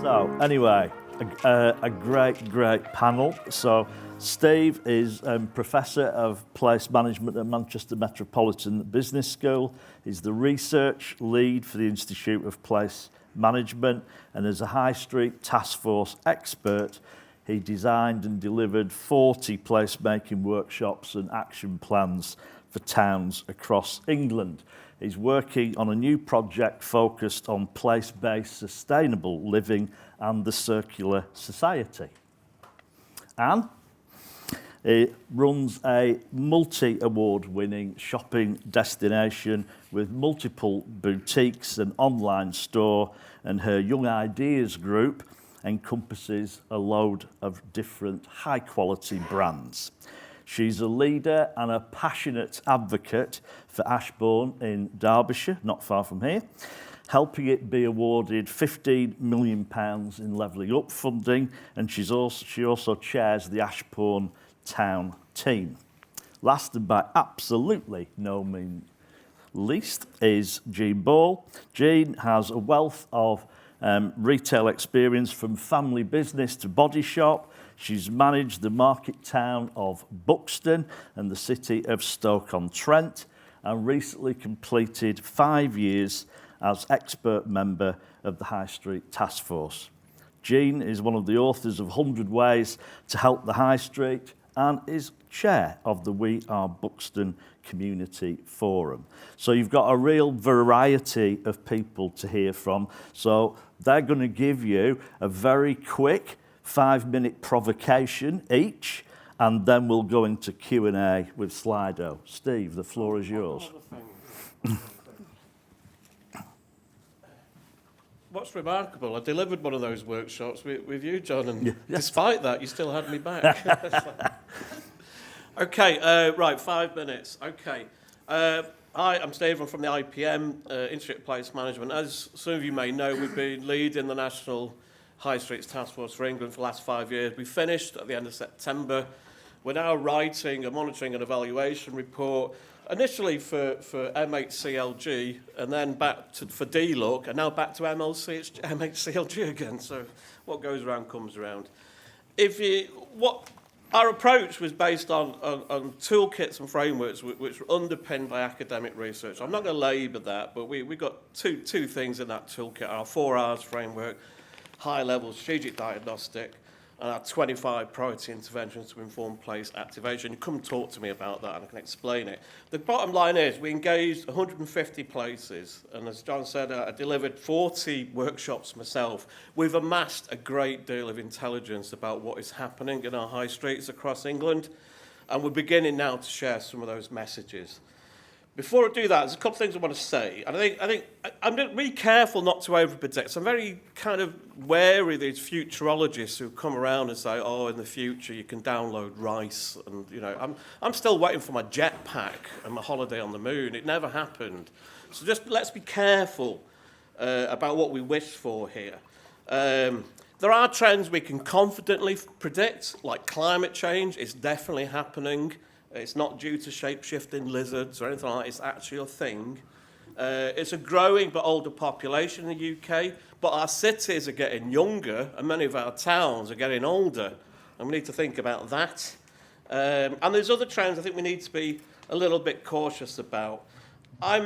So anyway, a great panel. So Steve is Professor of Place Management at Manchester Metropolitan Business School. He's the research lead for the Institute of Place Management, and as a High Street Task Force expert, he designed and delivered 40 placemaking workshops and action plans for towns across England. He's working on a new project focused on place-based sustainable living and the circular society. And he runs a multi-award-winning shopping destination with multiple boutiques and online store, and her Young Ideas group encompasses a load of different high-quality brands. She's a leader and a passionate advocate for Ashbourne in Derbyshire, not far from here, helping it be awarded £15 million in Levelling Up funding, and she also chairs the Ashbourne Town team. Last and by absolutely no means least is Jean Ball. Jean has a wealth of retail experience from family business to body shop. She's managed the market town of Buxton and the city of Stoke-on-Trent, and recently completed 5 years as expert member of the High Street Task Force. Jean is one of the authors of 100 Ways to Help the High Street and is chair of the We Are Buxton Community Forum. So you've got a real variety of people to hear from. So they're going to give you a very quick 5-minute provocation each, and then we'll go into Q&A with Slido. Steve, the floor is yours. What's remarkable, I delivered one of those workshops with you, John, and despite that, you still had me back. Okay, right, 5 minutes. Okay. Hi, I'm Steve. I'm from the IPM, Institute of Place Management. As some of you may know, we've been leading the National High Streets Task Force for England for the last 5 years. We finished at the end of September. We're now writing a monitoring and evaluation report, initially for MHCLG, and then back to, for DLUC, and now back to MHCLG again. So what goes around comes around. Our approach was based on toolkits and frameworks which were underpinned by academic research. I'm not going to labour that, but we got two things in that toolkit: our 4 R's framework, high-level strategic diagnostic, and our 25 priority interventions to inform place activation. You come talk to me about that and I can explain it. The bottom line is we engaged 150 places, and as John said, I delivered 40 workshops myself. We've amassed a great deal of intelligence about what is happening in our high streets across England, and we're beginning now to share some of those messages. Before I do that, there's a couple of things I want to say. And I think I'm really careful not to over-predict. So I'm very kind of wary of these futurologists who come around and say, oh, in the future you can download rice. And, you know, I'm still waiting for my jetpack and my holiday on the moon. It never happened. So just let's be careful about what we wish for here. There are trends we can confidently predict, like climate change. It's definitely happening. It's not due to shape-shifting lizards or anything like that. It's actually a thing. It's a growing but older population in the UK, but our cities are getting younger and many of our towns are getting older, and we need to think about that. And there's other trends I think we need to be a little bit cautious about. I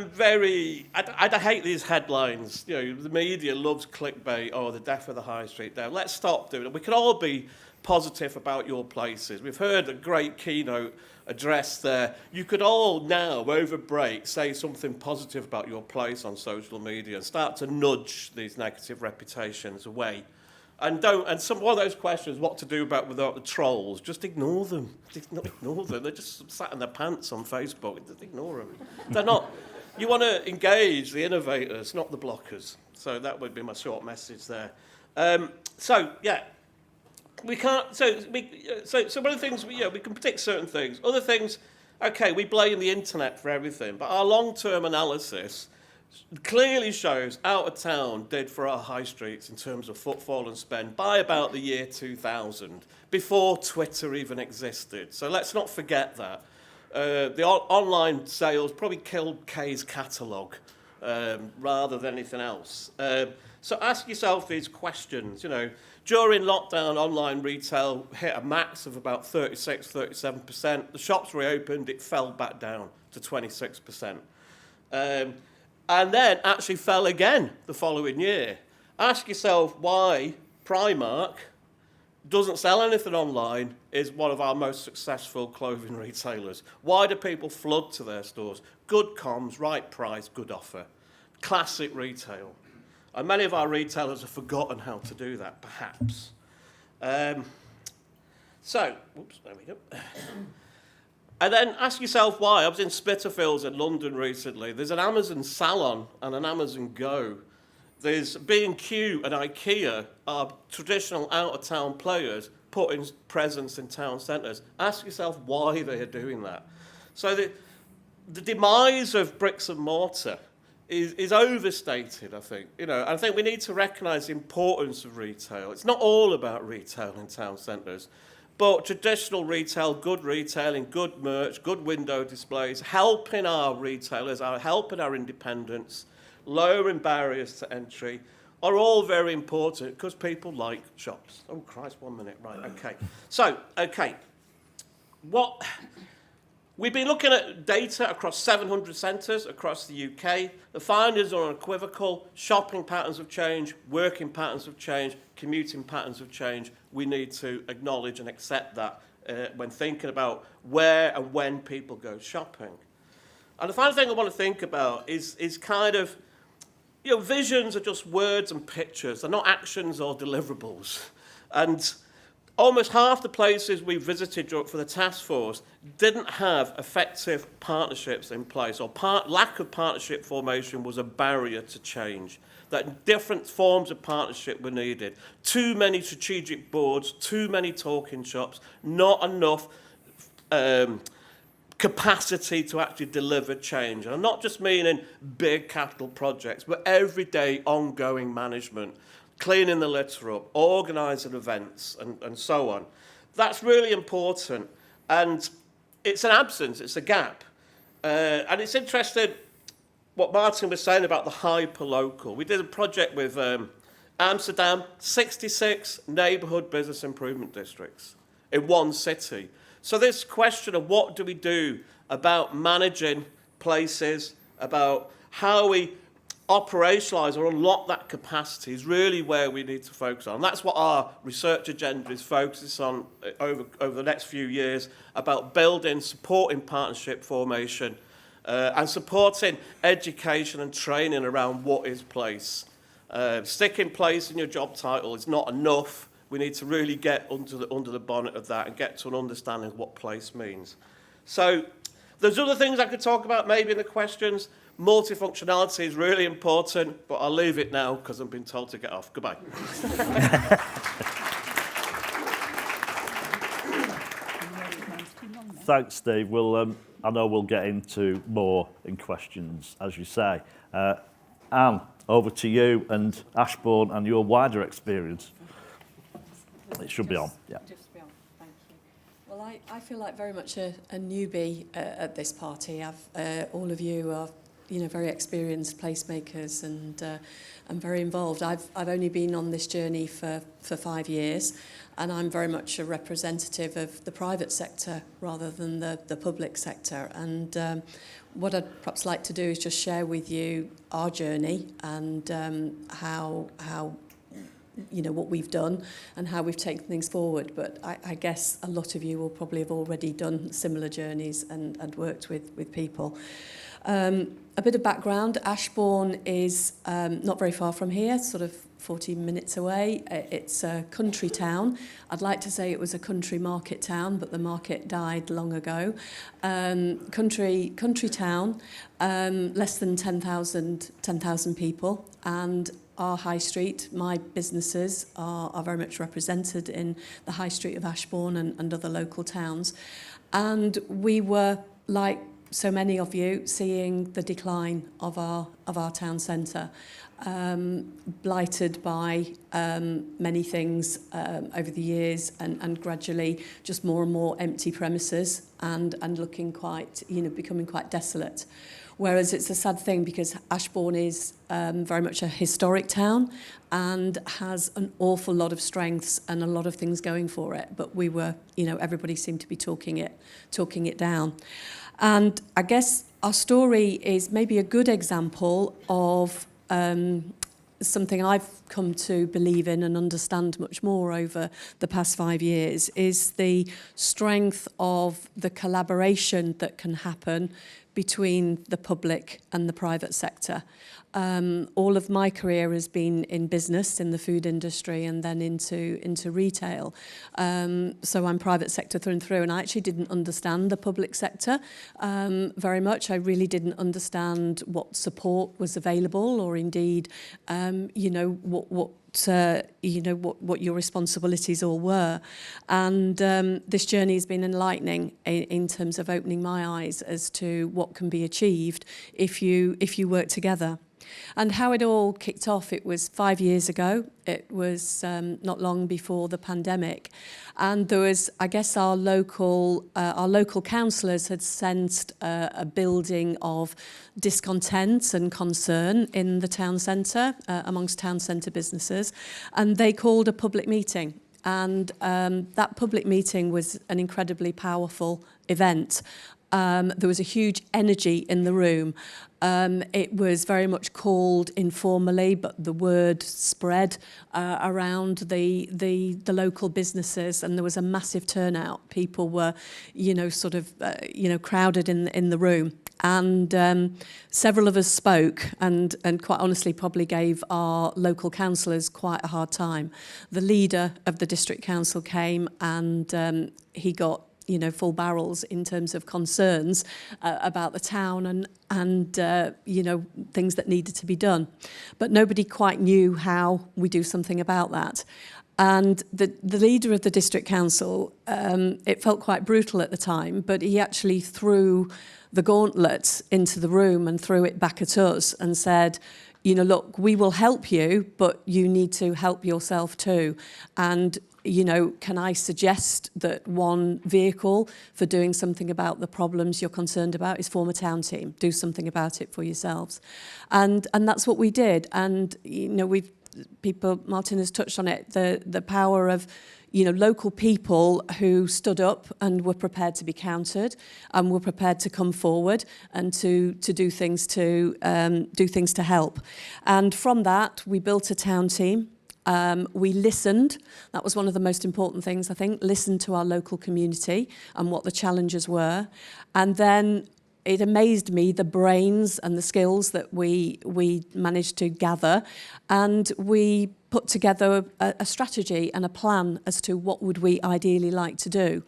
hate these headlines. You know, the media loves clickbait, oh, the death of the high street there. Let's stop doing it. We can all be positive about your places. We've heard a great keynote address there. You could all now, over break, say something positive about your place on social media and start to nudge these negative reputations away. And one of those questions, what to do without the trolls, just ignore them. Just not ignore them. They're just sat in their pants on Facebook. Just ignore them. They're not. You want to engage the innovators, not the blockers. So that would be my short message there. We can't. So one of the things we can predict certain things. Other things, okay, we blame the internet for everything, but our long-term analysis clearly shows out of town did for our high streets in terms of footfall and spend by about the year 2000, before Twitter even existed. So let's not forget that. The online sales probably killed Kay's catalogue rather than anything else. So ask yourself these questions. During lockdown, online retail hit a max of about 36-37%. The shops reopened, it fell back down to 26%. And then actually fell again the following year. Ask yourself why Primark doesn't sell anything online, is one of our most successful clothing retailers. Why do people flood to their stores? Good comms, right price, good offer. Classic retail. And many of our retailers have forgotten how to do that, perhaps. There we go. And then ask yourself why. I was in Spitalfields in London recently. There's an Amazon Salon and an Amazon Go. There's B&Q and IKEA are traditional out-of-town players putting presence in town centres. Ask yourself why they are doing that. So the demise of bricks and mortar is overstated, I think. I think we need to recognise the importance of retail. It's not all about retail in town centres, but traditional retail, good retailing, good merch, good window displays, helping our retailers, helping our independents, lowering barriers to entry, are all very important because people like shops. Oh, Christ, 1 minute. Right, okay. So, we've been looking at data across 700 centres across the UK. The findings are unequivocal. Shopping patterns have changed, working patterns have changed, commuting patterns have changed. We need to acknowledge and accept that when thinking about where and when people go shopping. And the final thing I want to think about is kind of, visions are just words and pictures. They're not actions or deliverables. And almost half the places we visited for the task force didn't have effective partnerships in place, or lack of partnership formation was a barrier to change. That different forms of partnership were needed. Too many strategic boards, too many talking shops, not enough capacity to actually deliver change. And I'm not just meaning big capital projects, but everyday ongoing management, cleaning the litter up, organising events, and so on. That's really important. And it's an absence, it's a gap. And it's interesting what Martin was saying about the hyper-local. We did a project with Amsterdam, 66 neighbourhood business improvement districts in one city. So this question of what do we do about managing places, about how we operationalise or unlock that capacity is really where we need to focus on. And that's what our research agenda is focused on over the next few years, about building, supporting partnership formation, and supporting education and training around what is place. Sticking place in your job title is not enough. We need to really get under the bonnet of that and get to an understanding of what place means. So there's other things I could talk about maybe in the questions. Multifunctionality is really important, but I'll leave it now because I've been told to get off. Goodbye. Thanks, Steve. I know we'll get into more in questions, as you say. Anne, over to you and Ashbourne and your wider experience. It should be on, yeah. Just be on, thank you. Well, I feel like very much a newbie at this party. All of you are, very experienced placemakers and very involved. I've only been on this journey for 5 years, and I'm very much a representative of the private sector rather than the public sector. And what I'd perhaps like to do is just share with you our journey and how what we've done and how we've taken things forward. But I guess a lot of you will probably have already done similar journeys and worked with people. A bit of background, Ashbourne is not very far from here, sort of 14 minutes away. It's a country town. I'd like to say it was a country market town, but the market died long ago. Country town, less than 10,000 people, and our high street, my businesses are very much represented in the high street of Ashbourne and other local towns. And we were, like so many of you, seeing the decline of our town centre, blighted by many things over the years, and gradually just more and more empty premises and looking quite, becoming quite desolate. Whereas it's a sad thing because Ashbourne is very much a historic town and has an awful lot of strengths and a lot of things going for it. But we were, everybody seemed to be talking it down. And I guess our story is maybe a good example of something I've come to believe in and understand much more over the past 5 years, is the strength of the collaboration that can happen between the public and the private sector. All of my career has been in business, in the food industry, and then into retail. So I'm private sector through and through, and I actually didn't understand the public sector very much. I really didn't understand what support was available, or indeed, what your responsibilities all were. And this journey has been enlightening in terms of opening my eyes as to what can be achieved if you work together. And how it all kicked off, it was 5 years ago. It was not long before the pandemic. And there was, I guess, our local councillors had sensed a building of discontent and concern in the town centre, amongst town centre businesses. And they called a public meeting. And that public meeting was an incredibly powerful event. There was a huge energy in the room. It was very much called informally, but the word spread around the local businesses, and there was a massive turnout. People were, crowded in the room. And several of us spoke and quite honestly probably gave our local councillors quite a hard time. The leader of the district council came and he got full barrels in terms of concerns about the town and things that needed to be done. But nobody quite knew how we do something about that. And the leader of the district council, it felt quite brutal at the time, but he actually threw the gauntlet into the room and threw it back at us and said, look, we will help you, but you need to help yourself too. And can I suggest that one vehicle for doing something about the problems you're concerned about is form a town team. Do something about it for yourselves. And that's what we did. And, Martin has touched on it, the power of, local people who stood up and were prepared to be counted and were prepared to come forward and to do things to help. And from that, we built a town team. We listened. That was one of the most important things, I think. Listened to our local community and what the challenges were. And then it amazed me, the brains and the skills that we managed to gather. And we put together a strategy and a plan as to what would we ideally like to do.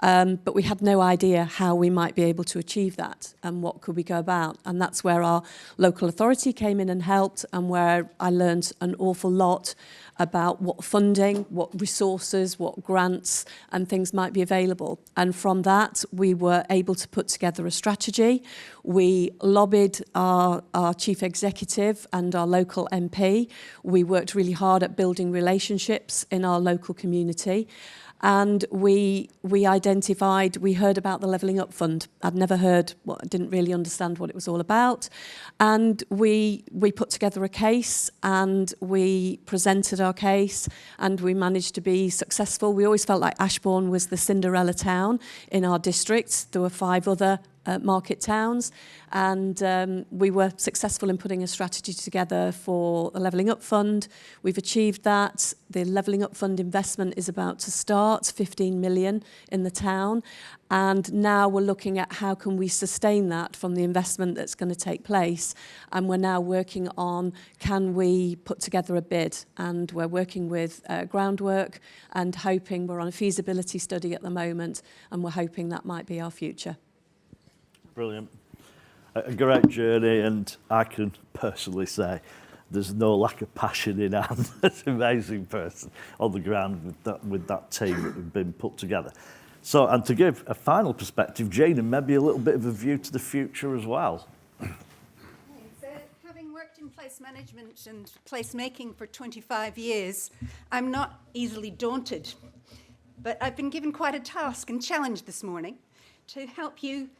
But we had no idea how we might be able to achieve that and what could we go about. And that's where our local authority came in and helped, and where I learned an awful lot about what funding, what resources, what grants and things might be available. And from that, we were able to put together a strategy. We lobbied our chief executive and our local MP. We worked really hard at building relationships in our local community. And we identified, we heard about the Levelling Up Fund. I'd never heard, didn't really understand what it was all about. And we put together a case and we presented our case and we managed to be successful. We always felt like Ashbourne was the Cinderella town in our district. There were 5 other market towns, and we were successful in putting a strategy together for the Levelling Up Fund. We've achieved that. The Levelling Up Fund investment is about to start, 15 million in the town, and now we're looking at how can we sustain that from the investment that's going to take place, and we're now working on can we put together a bid, and we're working with groundwork and hoping, we're on a feasibility study at the moment, and we're hoping that might be our future. Brilliant. A great journey, and I can personally say there's no lack of passion in Anne. That's an amazing person on the ground with that team that have been put together. So, and to give a final perspective, Jane, and maybe a little bit of a view to the future as well. So, having worked in place management and placemaking for 25 years, I'm not easily daunted. But I've been given quite a task and challenge this morning to help you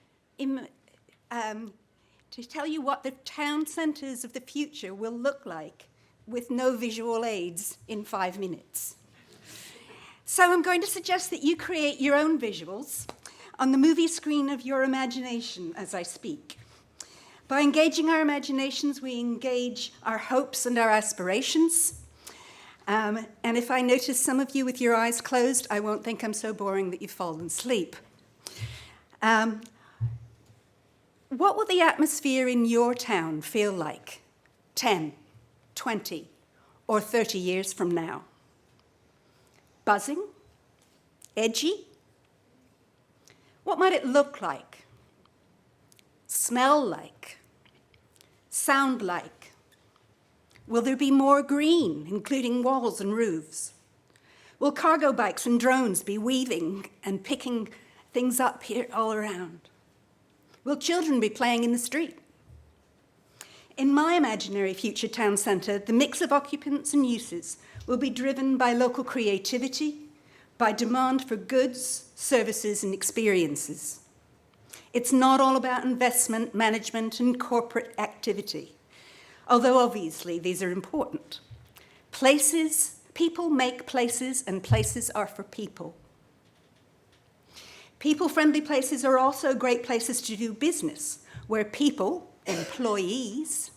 to tell you what the town centres of the future will look like with no visual aids in 5 minutes. So I'm going to suggest that you create your own visuals on the movie screen of your imagination as I speak. By engaging our imaginations, we engage our hopes and our aspirations. And if I notice some of you with your eyes closed, I won't think I'm so boring that you've fallen asleep. What will the atmosphere in your town feel like 10, 20, or 30 years from now? Buzzing? Edgy? What might it look like? Smell like? Sound like? Will there be more green, including walls and roofs? Will cargo bikes and drones be weaving and picking things up here all around? Will children be playing in the street? In my imaginary future town centre, the mix of occupants and uses will be driven by local creativity, by demand for goods, services, and experiences. It's not all about investment, management, and corporate activity, although obviously these are important. People make places, and places are for people. People-friendly places are also great places to do business, where people, employees,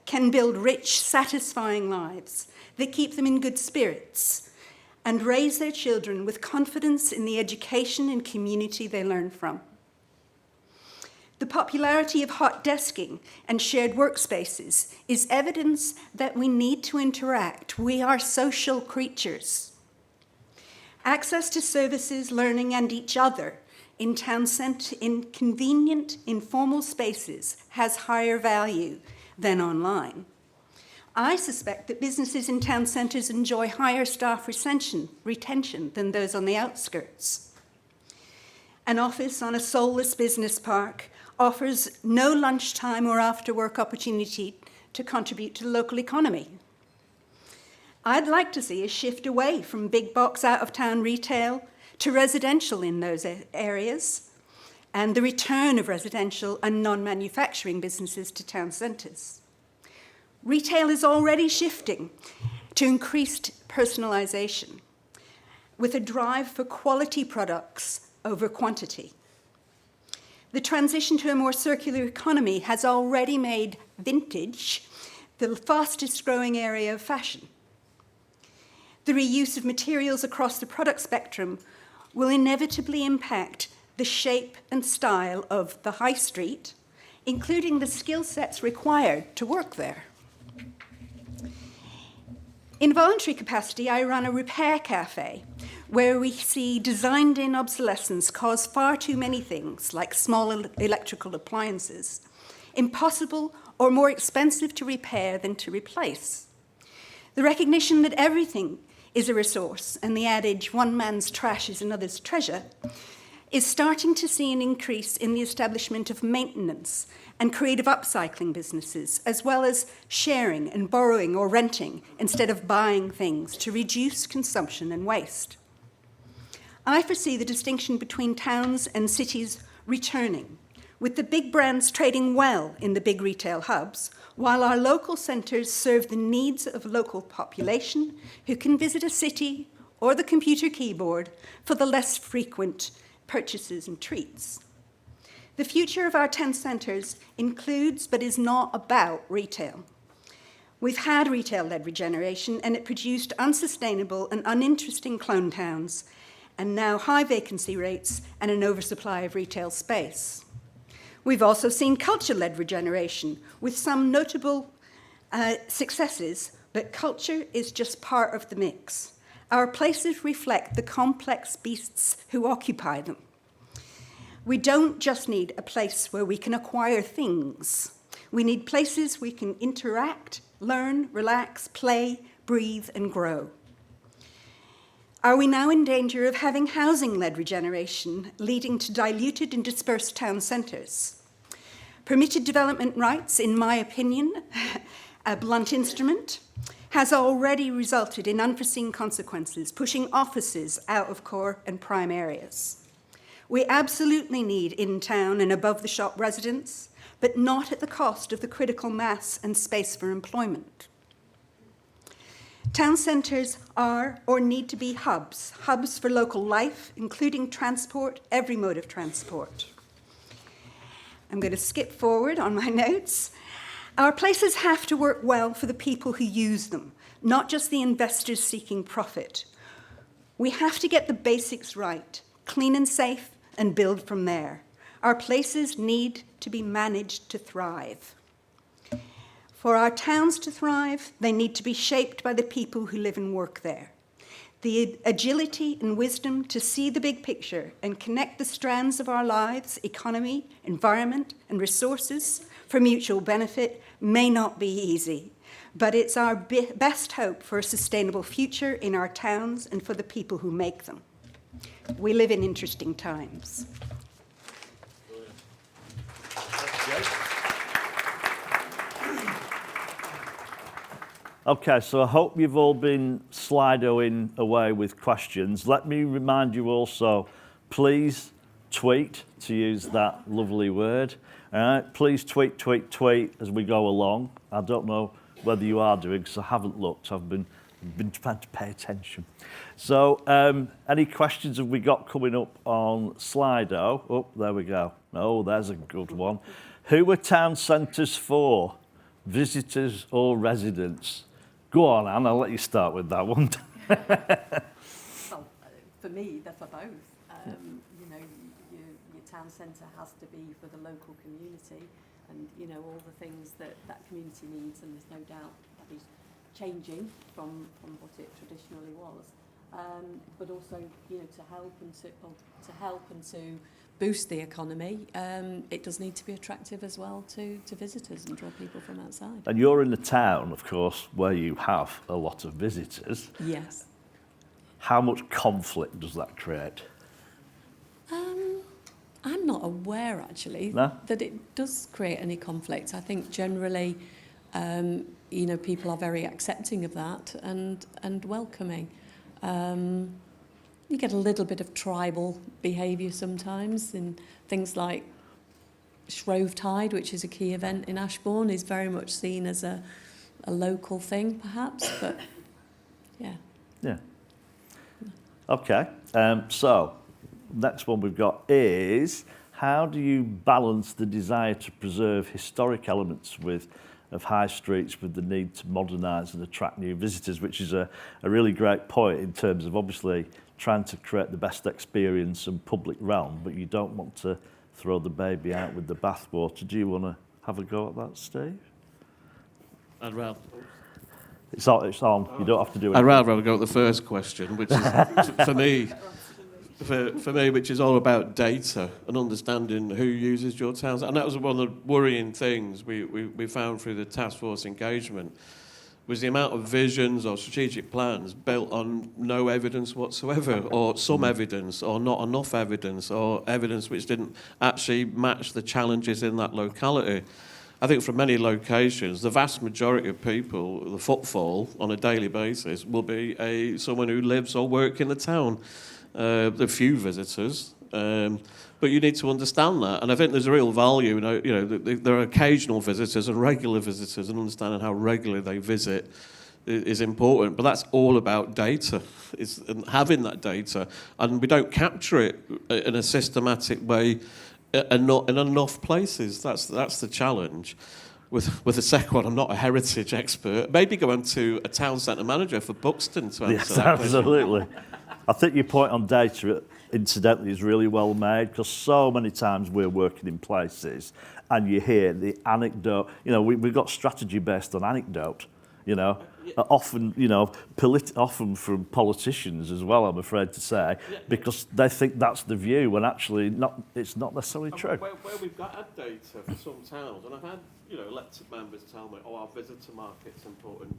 can build rich, satisfying lives that keep them in good spirits and raise their children with confidence in the education and community they learn from. The popularity of hot desking and shared workspaces is evidence that we need to interact. We are social creatures. Access to services, learning, and each other in town centre, in convenient, informal spaces has higher value than online. I suspect that businesses in town centres enjoy higher staff retention than those on the outskirts. An office on a soulless business park offers no lunchtime or after-work opportunity to contribute to the local economy. I'd like to see a shift away from big box out-of-town retail to residential in those areas, and the return of residential and non-manufacturing businesses to town centres. Retail is already shifting to increased personalisation, with a drive for quality products over quantity. The transition to a more circular economy has already made vintage the fastest growing area of fashion. The reuse of materials across the product spectrum will inevitably impact the shape and style of the high street, including the skill sets required to work there. In voluntary capacity, I run a repair cafe where we see designed-in obsolescence cause far too many things, like small electrical appliances, impossible or more expensive to repair than to replace. The recognition that everything is a resource, and the adage, one man's trash is another's treasure, is starting to see an increase in the establishment of maintenance and creative upcycling businesses, as well as sharing and borrowing or renting instead of buying things to reduce consumption and waste. I foresee the distinction between towns and cities returning, with the big brands trading well in the big retail hubs, while our local centres serve the needs of local population who can visit a city or the computer keyboard for the less frequent purchases and treats. The future of our 10 centres includes, but is not about, retail. We've had retail-led regeneration, and it produced unsustainable and uninteresting clone towns, and now high vacancy rates and an oversupply of retail space. We've also seen culture-led regeneration with some notable successes, but culture is just part of the mix. Our places reflect the complex beasts who occupy them. We don't just need a place where we can acquire things. We need places we can interact, learn, relax, play, breathe, and grow. Are we now in danger of having housing-led regeneration, leading to diluted and dispersed town centres? Permitted development rights, in my opinion, a blunt instrument, has already resulted in unforeseen consequences, pushing offices out of core and prime areas. We absolutely need in-town and above-the-shop residents, but not at the cost of the critical mass and space for employment. Town centres are or need to be hubs for local life, including transport, every mode of transport. I'm going to skip forward on my notes. Our places have to work well for the people who use them, not just the investors seeking profit. We have to get the basics right, clean and safe, and build from there. Our places need to be managed to thrive. For our towns to thrive, they need to be shaped by the people who live and work there. The agility and wisdom to see the big picture and connect the strands of our lives, economy, environment, and resources for mutual benefit may not be easy, but it's our best hope for a sustainable future in our towns and for the people who make them. We live in interesting times. Okay, so I hope you've all been Slidoing away with questions. Let me remind you also, please tweet, to use that lovely word. All right, please tweet as we go along. I don't know whether you are doing, because I haven't looked. I've been trying to pay attention. So, any questions have we got coming up on Slido? Oh, there we go. Oh, there's a good one. Who are town centres for? Visitors or residents? Go on, Anne, I'll let you start with that one. Well, for me, they're for both. You know, your town centre has to be for the local community and, you know, all the things that that community needs, and there's no doubt that is changing from what it traditionally was. But also, you know, to help and to boost the economy, it does need to be attractive as well to visitors and draw people from outside. And you're in the town, of course, where you have a lot of visitors. Yes. How much conflict does that create? I'm not aware, actually, that it does create any conflict. I think generally, you know, people are very accepting of that and welcoming. You get a little bit of tribal behaviour sometimes in things like Shrovetide, which is a key event in Ashbourne, is very much seen as a local thing, perhaps, but yeah. Yeah. Okay, so next one we've got is, how do you balance the desire to preserve historic elements of high streets with the need to modernise and attract new visitors, which is a really great point in terms of obviously trying to create the best experience and public realm, but you don't want to throw the baby out with the bathwater. Do you want to have a go at that, Steve? I'd rather... It's on. You don't have to do it. I'd rather go at the first question, which is, for me, which is all about data and understanding who uses your towns. And that was one of the worrying things we found through the task force engagement, was the amount of visions or strategic plans built on no evidence whatsoever, or some evidence, or not enough evidence, or evidence which didn't actually match the challenges in that locality. I think from many locations, the vast majority of people, the footfall on a daily basis, will be someone who lives or works in the town. There are few visitors, but you need to understand that. And I think there's a real value, there are occasional visitors and regular visitors, and understanding how regularly they visit is important. But that's all about data, and having that data. And we don't capture it in a systematic way and not in enough places. That's the challenge. With the second one, I'm not a heritage expert. Maybe go on to a town centre manager for Buxton to answer that question. Absolutely. I think your point on data, incidentally, is really well made, because so many times we're working in places and you hear the anecdote. You know, we've got strategy based on anecdote, often, often from politicians as well, I'm afraid to say, because they think that's the view, when actually it's not necessarily true. Where we've got data for some towns, and I've had, elected members tell me, our visitor market's important,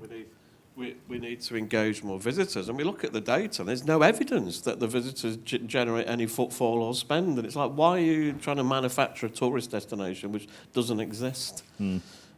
we need to engage more visitors. And we look at the data, and there's no evidence that the visitors generate any footfall or spend. And it's like, why are you trying to manufacture a tourist destination which doesn't exist?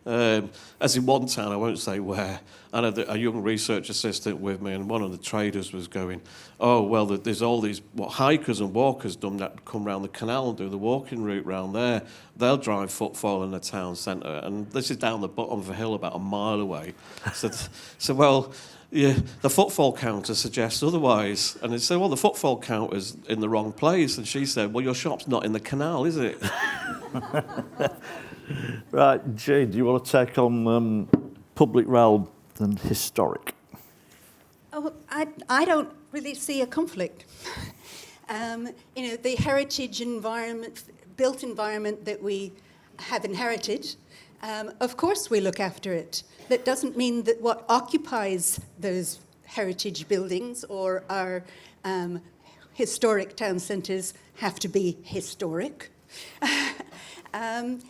As in one town, I won't say where, I had a young research assistant with me, and one of the traders was going, oh, well, there's all these hikers and walkers done that come round the canal and do the walking route round there. They'll drive footfall in the town centre, and this is down the bottom of a hill about a mile away. So well, yeah, the footfall counter suggests otherwise. And they said, well, the footfall counter's in the wrong place. And she said, well, your shop's not in the canal, is it? Right, Jane, do you want to take on public realm and historic? Oh, I don't really see a conflict. The heritage environment, built environment that we have inherited, of course we look after it. That doesn't mean that what occupies those heritage buildings or our historic town centres have to be historic. I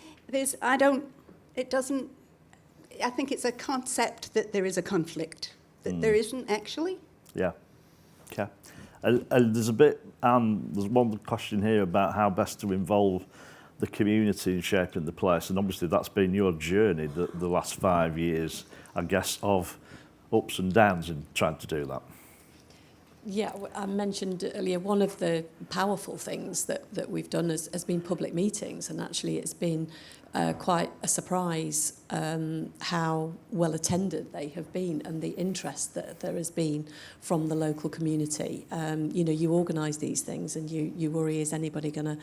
think it's a concept that there is a conflict, that there isn't actually. Yeah. Okay. And there's there's one question here about how best to involve the community in shaping the place, and obviously that's been your journey the last 5 years, I guess, of ups and downs in trying to do that. Yeah, I mentioned earlier, one of the powerful things that we've done has been public meetings, and actually it's been quite a surprise how well attended they have been, and the interest that there has been from the local community. You organise these things and you worry, is anybody gonna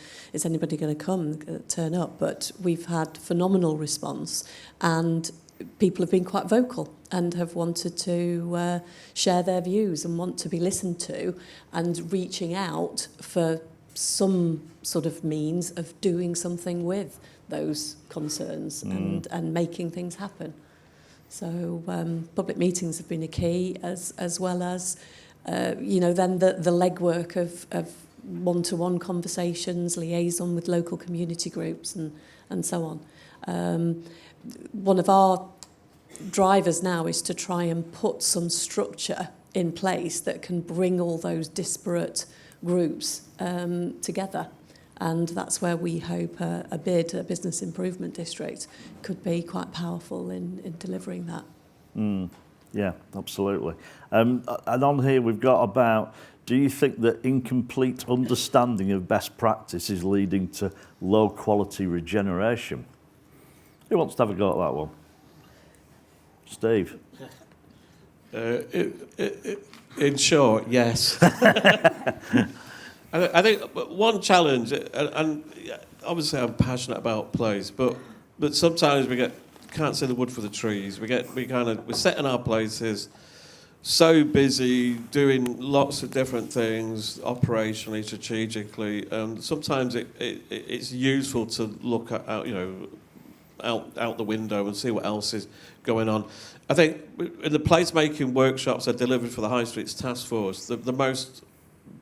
come, turn up? But we've had phenomenal response, and people have been quite vocal and have wanted to share their views and want to be listened to, and reaching out for some sort of means of doing something with those concerns and making things happen. So public meetings have been a key, as well as then the legwork of one-to-one conversations, liaison with local community groups and so on. One of our drivers now is to try and put some structure in place that can bring all those disparate groups together. And that's where we hope a business improvement district, could be quite powerful in delivering that. Yeah, absolutely. And on here we've got about, do you think that incomplete understanding of best practice is leading to low quality regeneration? Who wants to have a go at that one? Steve? In short, yes. I think one challenge, and obviously I'm passionate about place, but sometimes we can't see the wood for the trees. We're setting our places so busy doing lots of different things operationally, strategically, and sometimes it's useful to look at out the window and see what else is going on. I think in the placemaking workshops I delivered for the High Streets Task Force, the most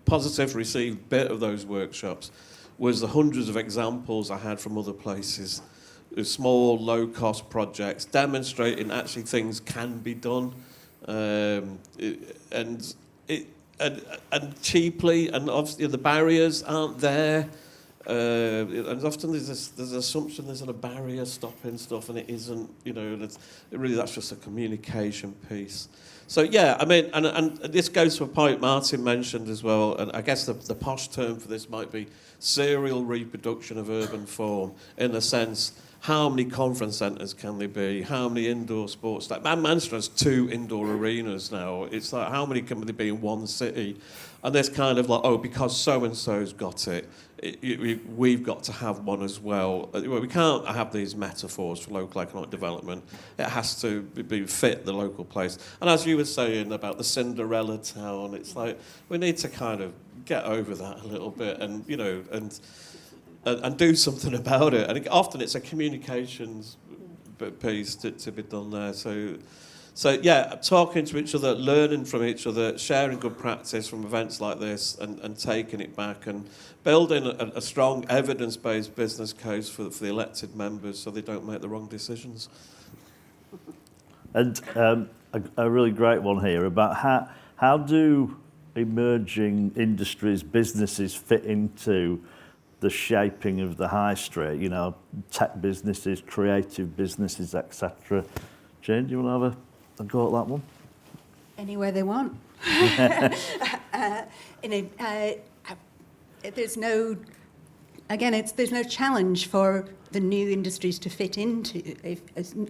positive received bit of those workshops was the hundreds of examples I had from other places, small, low-cost projects, demonstrating actually things can be done, and cheaply, and obviously the barriers aren't there. And often there's an assumption there's a barrier stopping stuff, and it isn't. That's just a communication piece. So yeah, I mean, and this goes to a point Martin mentioned as well, and I guess the posh term for this might be serial reproduction of urban form, in the sense, how many conference centres can there be? How many indoor sports? Like Manchester has 2 indoor arenas now. It's like, how many can there be in one city? And there's kind of like, because so-and-so's got it, we've got to have one as well. We can't have these metaphors for local economic development. It has to fit the local place. And as you were saying about the Cinderella town, it's like we need to kind of get over that a little bit, and and do something about it. And often it's a communications piece to be done there. So yeah, talking to each other, learning from each other, sharing good practice from events like this, and taking it back, and building a strong evidence-based business case for the elected members so they don't make the wrong decisions. And a really great one here about how do emerging industries, businesses fit into the shaping of the high street, you know, tech businesses, creative businesses, etc. Jane, do you want to have a go at that one? Anywhere they want. There's no, again, there's no challenge for the new industries to fit into,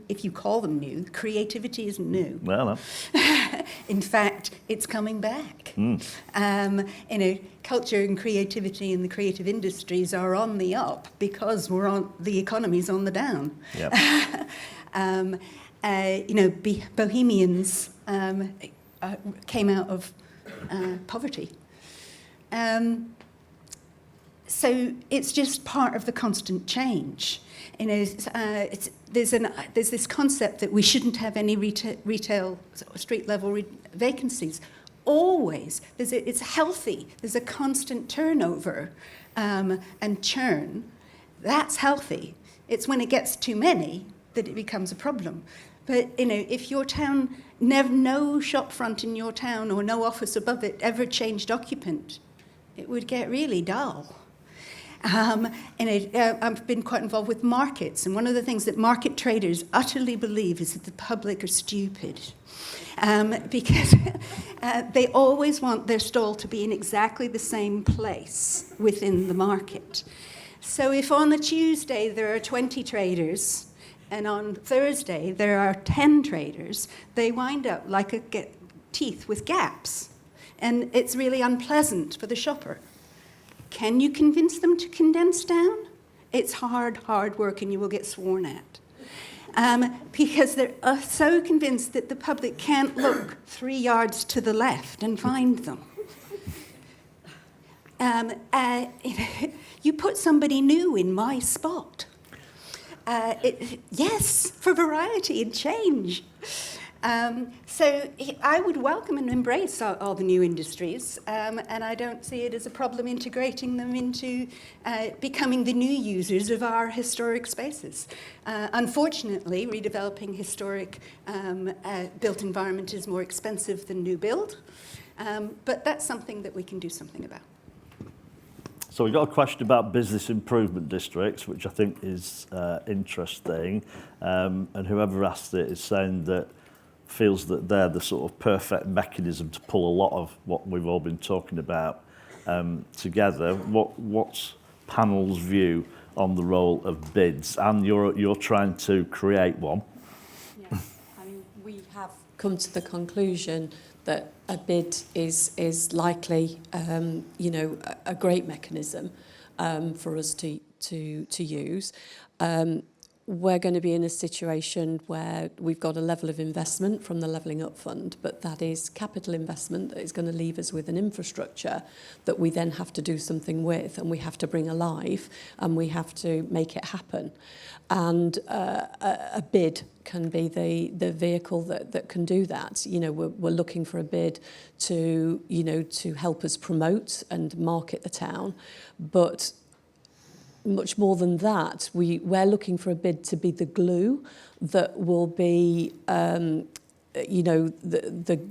if you call them new. Creativity isn't new. Well, no. In fact, it's coming back. Culture and creativity in the creative industries are on the up because the economy's on the down. Yep. Bohemians came out of poverty. So it's just part of the constant change. There's this concept that we shouldn't have any retail street level vacancies. Always, it's healthy. There's a constant turnover and churn. That's healthy. It's when it gets too many that it becomes a problem. But if your town, no shop front in your town or no office above it ever changed occupant, it would get really dull. I've been quite involved with markets, and one of the things that market traders utterly believe is that the public are stupid, because they always want their stall to be in exactly the same place within the market. So if on a Tuesday there are 20 traders, and on Thursday there are 10 traders, they wind up like teeth with gaps, and it's really unpleasant for the shopper. Can you convince them to condense down? It's hard work, and you will get sworn at. Because they're so convinced that the public can't look 3 yards to the left and find them. You put somebody new in my spot. Yes, for variety and change. So I would welcome and embrace all the new industries, and I don't see it as a problem integrating them into becoming the new users of our historic spaces. Unfortunately, redeveloping historic built environment is more expensive than new build, but that's something that we can do something about. So we've got a question about business improvement districts, which I think is interesting, and whoever asked it is saying that feels that they're the sort of perfect mechanism to pull a lot of what we've all been talking about together. What's panel's view on the role of bids? And you're trying to create one. Yeah, I mean, we have come to the conclusion that a bid is likely, a great mechanism for us to use. We're going to be in a situation where we've got a level of investment from the Levelling Up Fund, but that is capital investment that is going to leave us with an infrastructure that we then have to do something with, and we have to bring alive, and we have to make it happen. And a bid can be the vehicle that can do that. We're looking for a bid to help us promote and market the town, but much more than that, we're looking for a bid to be the glue that will be, the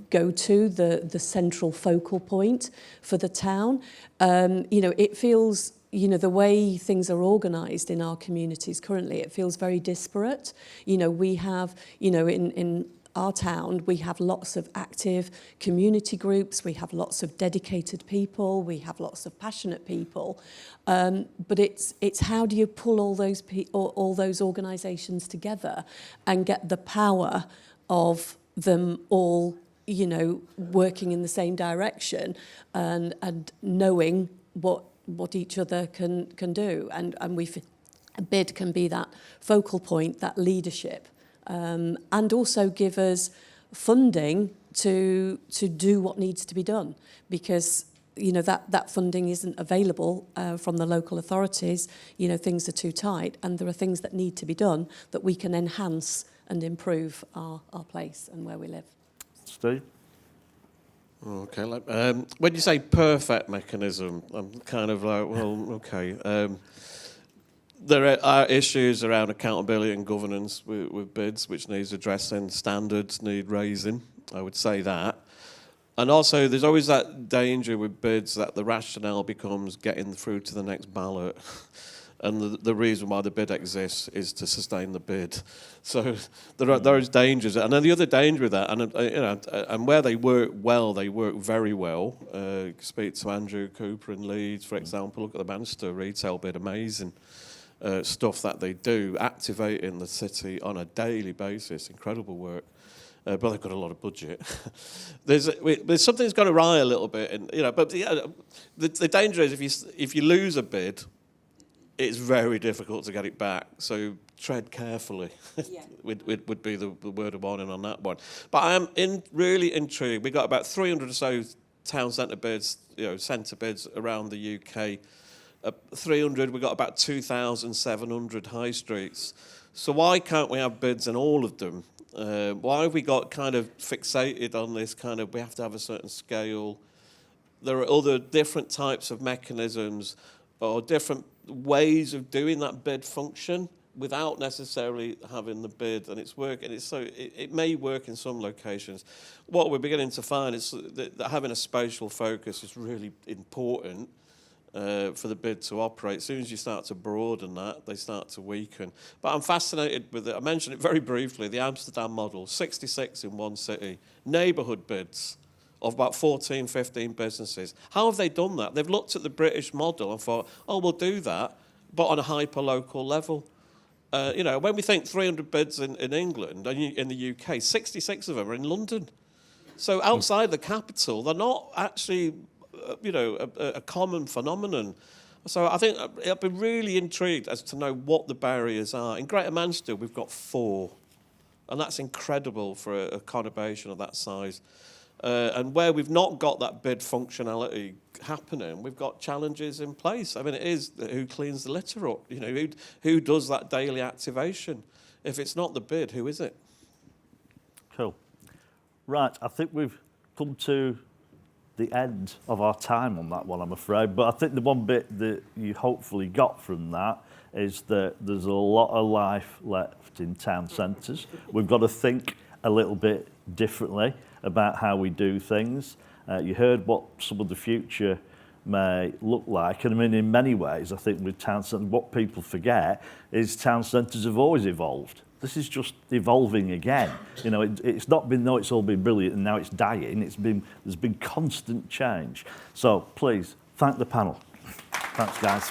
go-to, the central focal point for the town. It feels, the way things are organised in our communities currently, it feels very disparate. We have, in our town, we have lots of active community groups, we have lots of dedicated people, we have lots of passionate people, but it's how do you pull all those organisations together and get the power of them all, working in the same direction and knowing what each other can do, and a bid can be that focal point, that leadership. And also give us funding to do what needs to be done, because that funding isn't available from the local authorities. Things are too tight, and there are things that need to be done that we can enhance and improve our place and where we live. Steve? Okay. When you say perfect mechanism, I'm kind of like, well, okay. There are issues around accountability and governance with bids, which needs addressing. Standards need raising. I would say that. And also, there's always that danger with bids that the rationale becomes getting through to the next ballot. And the reason why the bid exists is to sustain the bid. So there is dangers. And then the other danger with that, and where they work well, they work very well. Speak to Andrew Cooper in Leeds, for example. Look at the Manchester retail bid, amazing stuff that they do, activating the city on a daily basis, incredible work. But they've got a lot of budget. There's something that's gone awry a little bit, and But the danger is if you lose a bid, it's very difficult to get it back. So tread carefully. Yeah. would be the word of warning on that one. But I am really intrigued. We got about 300 or so town centre bids, centre bids around the UK. 300. We got about 2,700 high streets. So why can't we have bids in all of them? Why have we got kind of fixated on this kind of, we have to have a certain scale? There are other different types of mechanisms or different ways of doing that bid function without necessarily having the bid, and it's working. It may work in some locations. What we're beginning to find is that having a spatial focus is really important for the bid to operate. As soon as you start to broaden that, they start to weaken. But I'm fascinated with it. I mentioned it very briefly, the Amsterdam model, 66 in one city, neighbourhood bids of about 14, 15 businesses. How have they done that? They've looked at the British model and thought, we'll do that, but on a hyper-local level. When we think 300 bids in England and in the UK, 66 of them are in London. So outside the capital, they're not actually a common phenomenon. So I think I'll be really intrigued as to know what the barriers are. In Greater Manchester, we've got 4, and that's incredible for a conurbation of that size. And where we've not got that bid functionality happening, we've got challenges in place. I mean, it is who cleans the litter up, who does that daily activation. If it's not the bid, who is it? Cool. Right, I think we've come to the end of our time on that one, I'm afraid. But I think the one bit that you hopefully got from that is that there's a lot of life left in town centres. We've got to think a little bit differently about how we do things. You heard what some of the future may look like. And I mean, in many ways, I think with town centres, what people forget is town centres have always evolved. This is just evolving again. It's not been, no, it's all been brilliant and now it's dying. There's been constant change. So please, thank the panel. Thanks, guys.